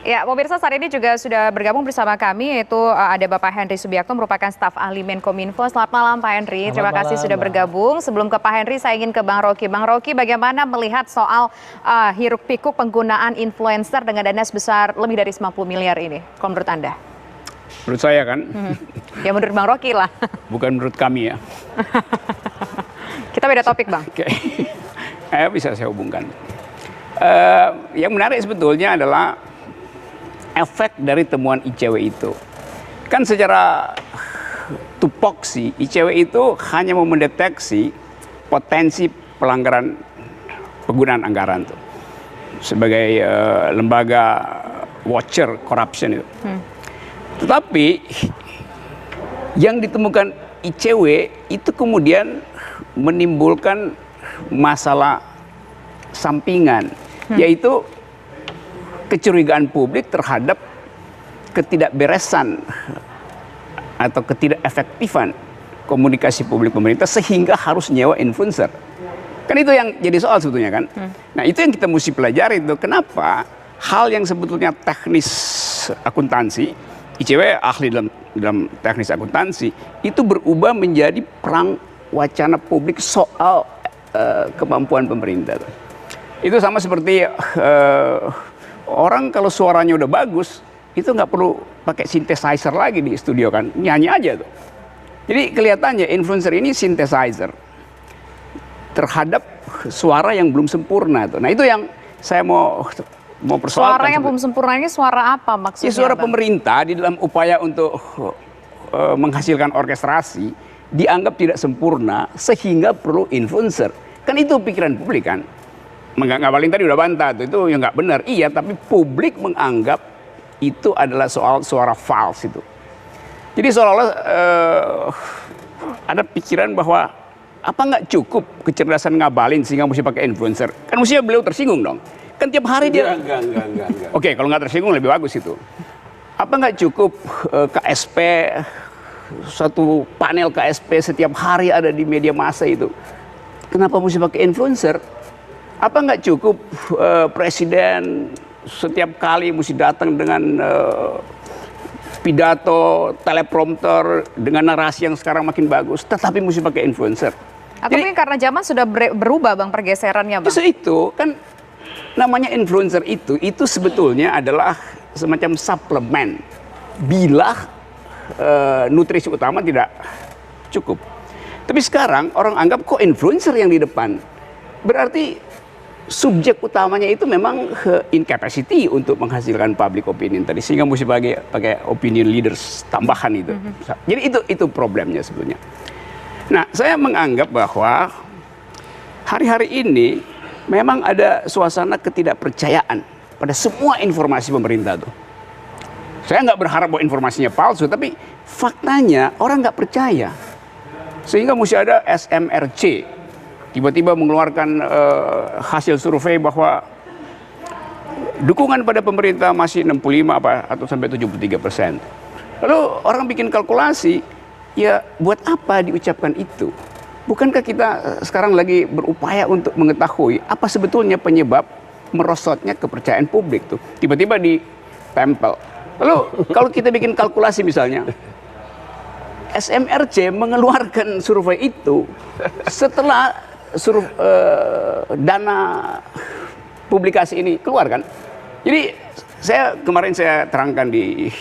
Ya, pemirsa saat ini juga sudah bergabung bersama kami yaitu ada Bapak Henry Subiakto merupakan staf ahli Menkominfo. Selamat malam Pak Henry, terima kasih sudah bergabung. Sebelum ke Pak Henry saya ingin ke Bang Rocky. Bang Rocky, bagaimana melihat soal hiruk pikuk penggunaan influencer dengan dana sebesar lebih dari 90 miliar ini? Kalau menurut Anda? Menurut saya kan? Ya menurut Bang Rocky lah. Bukan menurut kami ya. Kita beda topik Bang. Oke. Bisa saya hubungkan. Yang menarik sebetulnya adalah efek dari temuan ICW itu. Kan secara tupoksi, ICW itu hanya mau mendeteksi potensi pelanggaran penggunaan anggaran tuh. Sebagai lembaga watcher corruption itu. Tetapi yang ditemukan ICW itu kemudian menimbulkan masalah sampingan, yaitu kecurigaan publik terhadap ketidakberesan atau ketidakefektifan komunikasi publik pemerintah sehingga harus nyewa influencer. Kan itu yang jadi soal sebetulnya kan. Nah itu yang kita mesti pelajari itu. Kenapa hal yang sebetulnya teknis akuntansi, ICW ahli dalam teknis akuntansi, itu berubah menjadi perang wacana publik soal kemampuan pemerintah. Itu sama seperti orang kalau suaranya udah bagus, itu nggak perlu pakai synthesizer lagi di studio kan, nyanyi aja tuh. Jadi kelihatannya influencer ini synthesizer terhadap suara yang belum sempurna tuh. Nah itu yang saya mau persoalkan. Suara yang belum sempurna ini suara apa maksudnya? Ya, suara pemerintah di dalam upaya untuk menghasilkan orkestrasi dianggap tidak sempurna sehingga perlu influencer. Kan itu pikiran publik kan. Ngabalin tadi udah bantah tuh, itu yang nggak benar. Iya, tapi publik menganggap itu adalah soal suara false itu. Jadi seolah-olah ada pikiran bahwa apa nggak cukup kecerdasan Ngabalin sehingga mesti pakai influencer. Kan mestinya beliau tersinggung dong. Kan tiap hari dia. Enggak. Oke, kalau nggak tersinggung lebih bagus itu. Apa nggak cukup KSP, satu panel KSP setiap hari ada di media massa itu. Kenapa mesti pakai influencer? Apa nggak cukup presiden setiap kali mesti datang dengan pidato, teleprompter, dengan narasi yang sekarang makin bagus, tetapi mesti pakai influencer? Atau mungkin karena zaman sudah berubah Bang pergeserannya Bang? Itu kan namanya influencer itu sebetulnya adalah semacam suplemen bila nutrisi utama tidak cukup. Tapi sekarang orang anggap kok influencer yang di depan. Berarti subjek utamanya itu memang incapacity untuk menghasilkan public opinion tadi, sehingga mesti pakai opinion leaders tambahan itu. Jadi itu problemnya sebetulnya. Nah, saya menganggap bahwa hari-hari ini memang ada suasana ketidakpercayaan pada semua informasi pemerintah tuh. Saya nggak berharap bahwa informasinya palsu, tapi faktanya orang nggak percaya. Sehingga mesti ada SMRC tiba-tiba mengeluarkan hasil survei bahwa dukungan pada pemerintah masih 65 atau sampai 73%. Lalu orang bikin kalkulasi, ya buat apa diucapkan itu? Bukankah kita sekarang lagi berupaya untuk mengetahui apa sebetulnya penyebab merosotnya kepercayaan publik tuh? Tiba-tiba ditempel. Lalu kalau kita bikin kalkulasi misalnya, SMRC mengeluarkan survei itu setelah dana publikasi ini keluar kan. Jadi kemarin saya terangkan di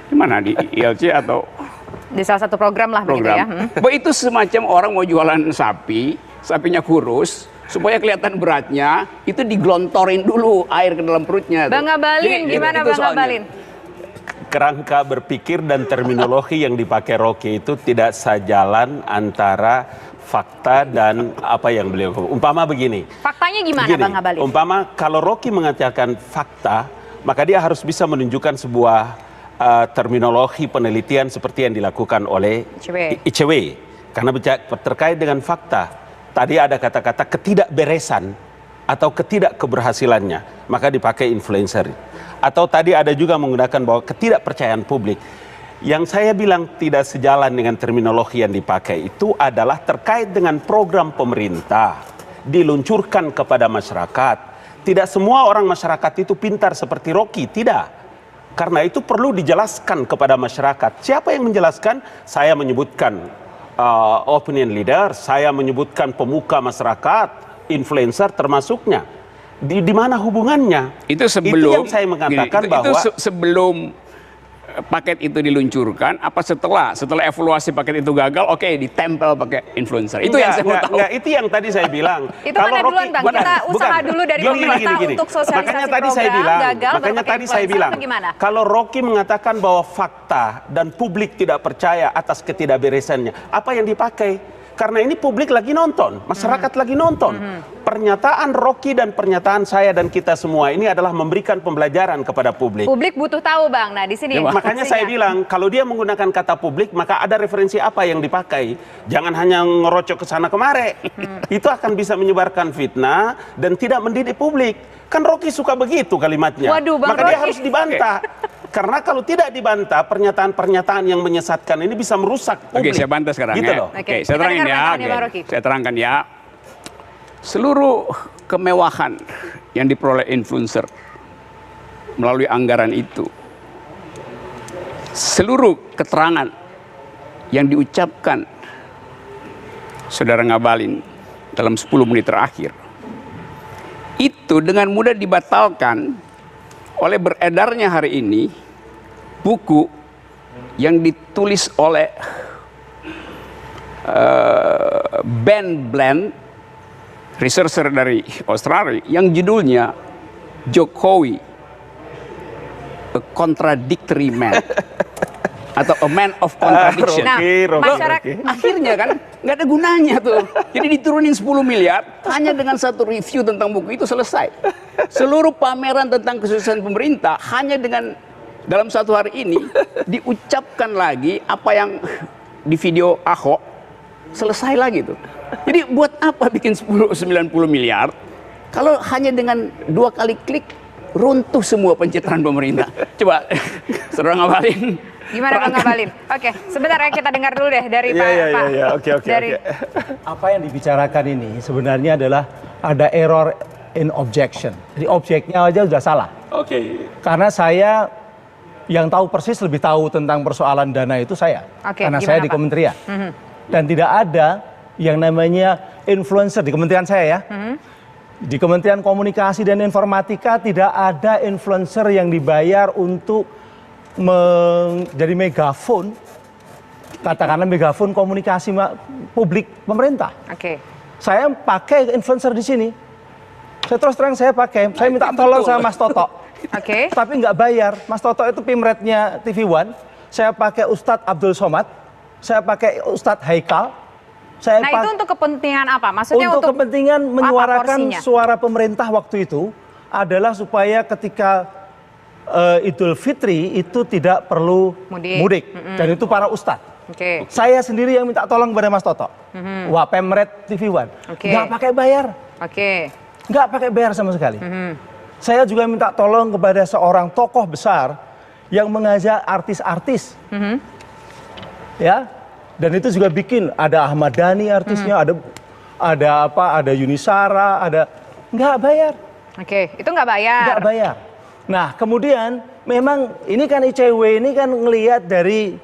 mana, di ILC atau di salah satu program lah begitu ya. Bahwa itu semacam orang mau jualan sapi, sapinya kurus, supaya kelihatan beratnya, itu digelontorin dulu air ke dalam perutnya. Bang Ngabalin, gimana Bang Ngabalin? Kerangka berpikir dan terminologi yang dipakai Rocky itu tidak sejalan antara fakta dan apa yang beliau umpama begini. Faktanya gimana Bang Ngabalin? Umpama kalau Rocky mengatakan fakta, maka dia harus bisa menunjukkan sebuah terminologi penelitian seperti yang dilakukan oleh ICW. Karena terkait dengan fakta, tadi ada kata-kata ketidakberesan atau ketidakkeberhasilannya, maka dipakai influencer. Atau tadi ada juga menggunakan bahwa ketidakpercayaan publik. Yang saya bilang tidak sejalan dengan terminologi yang dipakai itu adalah terkait dengan program pemerintah diluncurkan kepada masyarakat. Tidak semua orang masyarakat itu pintar seperti Rocky, tidak. Karena itu perlu dijelaskan kepada masyarakat. Siapa yang menjelaskan? Saya menyebutkan opinion leader, saya menyebutkan pemuka masyarakat, influencer termasuknya. Di mana hubungannya? Itu sebelum itu yang saya mengatakan bahwa sebelum paket itu diluncurkan, apa setelah evaluasi paket itu gagal, oke, ditempel pakai influencer. Itu yang saya mau tahu. Itu yang tadi saya bilang. Itu mana duluan Bang, kita usaha dulu dari pemerintah untuk sosialisasi makanya tadi program saya bilang, gagal, makanya tadi saya bilang, kalau Rocky mengatakan bahwa fakta dan publik tidak percaya atas ketidakberesannya, apa yang dipakai? Karena ini publik lagi nonton, masyarakat lagi nonton. Pernyataan Rocky dan pernyataan saya dan kita semua ini adalah memberikan pembelajaran kepada publik. Publik butuh tahu Bang. Nah di sini. Makanya saya bilang kalau dia menggunakan kata publik maka ada referensi apa yang dipakai. Jangan hanya ngerocok ke sana kemari. Itu akan bisa menyebarkan fitnah dan tidak mendidik publik. Kan Rocky suka begitu kalimatnya. Waduh, Bang maka dia Rocky harus dibantah. Karena kalau tidak dibantah, pernyataan-pernyataan yang menyesatkan ini bisa merusak publik. Oke, saya bantah sekarang gitu ya. loh. Oke, saya terangkan ya. Saya terangkan ya. Seluruh kemewahan yang diperoleh influencer melalui anggaran itu, seluruh keterangan yang diucapkan Saudara Ngabalin dalam 10 menit terakhir, itu dengan mudah dibatalkan oleh beredarnya hari ini buku yang ditulis oleh Ben Bland, researcher dari Australia, yang judulnya Jokowi, A Contradictory Man atau A Man of Contradiction. Nah, masyarakat akhirnya kan nggak ada gunanya tuh. Jadi diturunin 10 miliar hanya dengan satu review tentang buku itu selesai. Seluruh pameran tentang kesuksesan pemerintah hanya dengan dalam satu hari ini diucapkan lagi apa yang di video Ahok, selesai lagi tuh. Jadi buat apa bikin 90 miliar kalau hanya dengan 2 kali klik runtuh semua pencitraan pemerintah. Coba Saudara Ngabalin. Gimana Bang Ngabalin? Oke, sebentar ya kita dengar dulu deh dari Pak. Oke. Apa yang dibicarakan ini sebenarnya adalah ada error in objection. Jadi objeknya aja sudah salah. Oke. Karena saya yang tahu persis lebih tahu tentang persoalan dana itu saya. Oke, karena gimana, saya di Pak? kementerian. Dan tidak ada yang namanya influencer di kementerian saya ya. Di Kementerian Komunikasi dan Informatika tidak ada influencer yang dibayar untuk menjadi megafon, katakanlah megafon komunikasi publik pemerintah. Oke. Saya pakai influencer di sini. Saya terus terang saya pakai. Saya minta tolong sama Mas Toto. Oke. Tapi nggak bayar. Mas Toto itu pimretnya TV One. Saya pakai Ustadz Abdul Somad. Saya pakai Ustadz Haikal. Nah itu untuk kepentingan apa? Maksudnya untuk kepentingan menyuarakan porsinya? Suara pemerintah waktu itu adalah supaya ketika Idul Fitri itu tidak perlu mudik. Dan itu para ustadz. Oke. Saya sendiri yang minta tolong kepada Mas Toto. Wah, Pemret TV One. Nggak pakai bayar. Oke. Nggak pakai bayar sama sekali. Saya juga minta tolong kepada seorang tokoh besar yang mengajak artis-artis. Ya. Dan itu juga bikin ada Ahmad Dhani artisnya, ada Yunisara, nggak bayar. Oke, itu nggak bayar. Nggak bayar. Nah, kemudian memang ini kan ICW ini kan ngelihat dari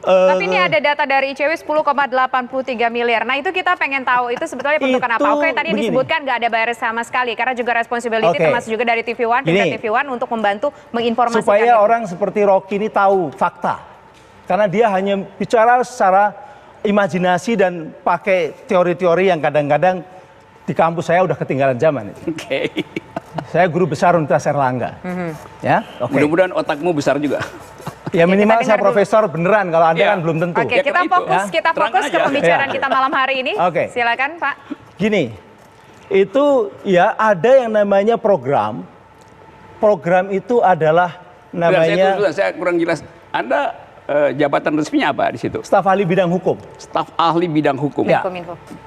tapi ini ada data dari ICW 10,83 miliar. Nah itu kita pengen tahu itu sebetulnya bentukan apa. Oke, tadi disebutkan nggak ada bayar sama sekali karena juga responsibility termasuk juga dari TV One, TV One untuk membantu menginformasikan. Supaya orang seperti Rocky ini tahu fakta. Karena dia hanya bicara secara imajinasi dan pakai teori-teori yang kadang-kadang di kampus saya udah ketinggalan zaman. Oke. Saya guru besar Universitas Erlangga. Ya, mudah-mudahan otakmu besar juga. Ya minimal saya profesor beneran, kalau Anda kan belum tentu. Oke, kita fokus ke pembicaraan kita malam hari ini. Silakan Pak. Gini, itu ya ada yang namanya program. Program itu adalah namanya. Saya kurang jelas. Anda jabatan resminya apa di situ? Staf ahli bidang hukum. Staf ahli bidang hukum. Ya.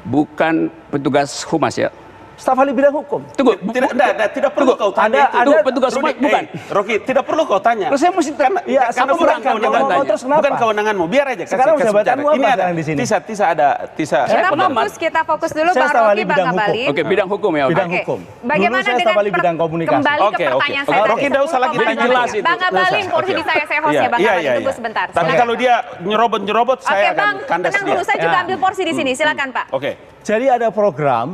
Bukan petugas humas ya? staf ahli bidang hukum. Tunggu, Tidak perlu kau tanya itu. ada petugas Rudi, bukan. Rocky, tidak perlu kau tanya. Terus saya mesti tanya. Ya, Karena saya bukan bukan kewenanganmu. terus kenapa? Bukan kewenanganmu. Biar aja. Sekarang kasih jabatanmu bicara. apa Ini ada sekarang di sini? Tisa ada Tisa. Kita fokus dulu Saya Bang staf Rocky, ahli Bang bidang hukum. Ngabalin. Oke, bidang hukum ya. Bidang Oke. hukum. Bagaimana Dulu saya dengan staf ahli bidang komunikasi. kembali Oke, ke pertanyaan oke. saya Rocky, tadi, nggak usah lagi 10,8. jelas itu. Bang Ngabalin, porsi Oke. di saya hostnya Bang Iya, Ngabalin, iya, tunggu iya. sebentar. Tapi Silakan. kalau dia nyerobot Oke saya Bang, akan kandas tenang dia. dulu, saya juga Ya. ambil porsi di sini, silakan Pak. Oke. Jadi ada program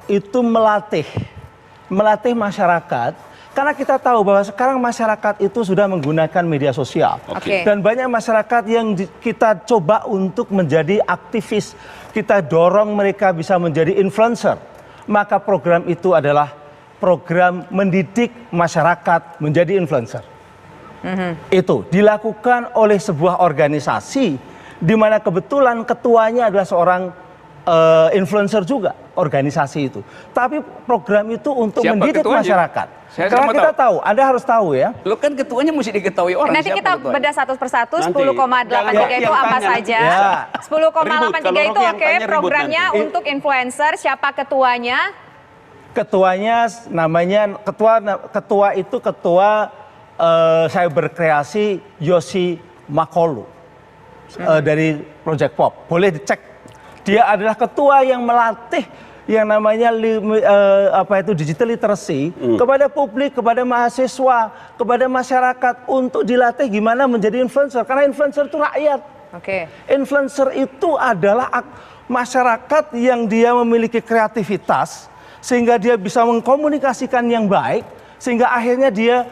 itu melatih masyarakat, karena kita tahu bahwa sekarang masyarakat itu sudah menggunakan media sosial. Oke. Dan banyak masyarakat yang kita coba untuk menjadi aktivis, kita dorong mereka bisa menjadi influencer. Maka program itu adalah program mendidik masyarakat menjadi influencer. Itu dilakukan oleh sebuah organisasi di mana kebetulan ketuanya adalah seorang influencer juga, organisasi itu. Tapi program itu untuk Siapa mendidik ketuanya? masyarakat. Saya Karena mau kita tahu, Anda harus tahu ya. Lo kan ketuanya mesti diketahui orang. Nanti siapa kita ketuanya. bedah satu persatu, Nanti. 10,83 itu Jangan apa tanya, saja. Ya. 10,83 Ribut, itu kalau Rocky oke, yang tanya ribut programnya nanti. untuk influencer, siapa ketuanya? Ketuanya namanya ketua itu ketua cyber kreasi Yosi Makolu dari Project Pop. Boleh dicek. Dia adalah ketua yang melatih yang namanya digital literacy kepada publik, kepada mahasiswa, kepada masyarakat untuk dilatih gimana menjadi influencer. Karena influencer itu rakyat. Oke. Influencer itu adalah masyarakat yang dia memiliki kreativitas sehingga dia bisa mengkomunikasikan yang baik sehingga akhirnya dia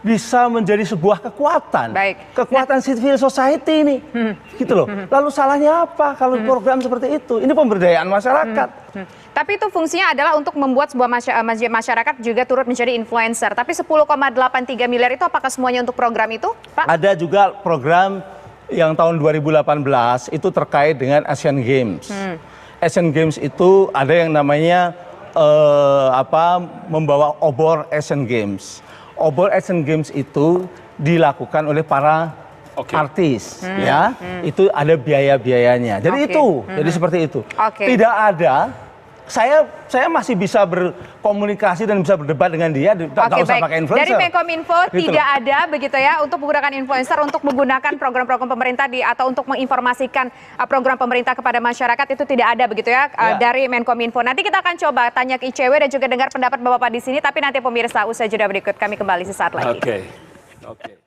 bisa menjadi sebuah kekuatan. Baik. Kekuatan civil society ini. Gitu loh. Lalu salahnya apa kalau program seperti itu? Ini pemberdayaan masyarakat. Tapi itu fungsinya adalah untuk membuat sebuah masyarakat juga turut menjadi influencer. Tapi 10,83 miliar itu apakah semuanya untuk program itu, Pak? Ada juga program yang tahun 2018 itu terkait dengan Asian Games. Asian Games itu ada yang namanya membawa obor Asian Games. Obor Asian Games itu dilakukan oleh para artis, ya. Itu ada biaya-biayanya. Jadi Oke. jadi seperti itu. Oke. Tidak ada. Saya masih bisa berkomunikasi dan bisa berdebat dengan dia. Nggak usah pakai influencer. Dari Menkominfo Gitu tidak loh. ada begitu ya untuk menggunakan influencer untuk menggunakan program-program pemerintah atau untuk menginformasikan program pemerintah kepada masyarakat itu tidak ada begitu ya, Ya. dari Menkominfo. Nanti kita akan coba tanya ke ICW dan juga dengar pendapat Bapak di sini, tapi nanti pemirsa usai jeda berikut kami kembali sesaat lagi. Oke. Oke.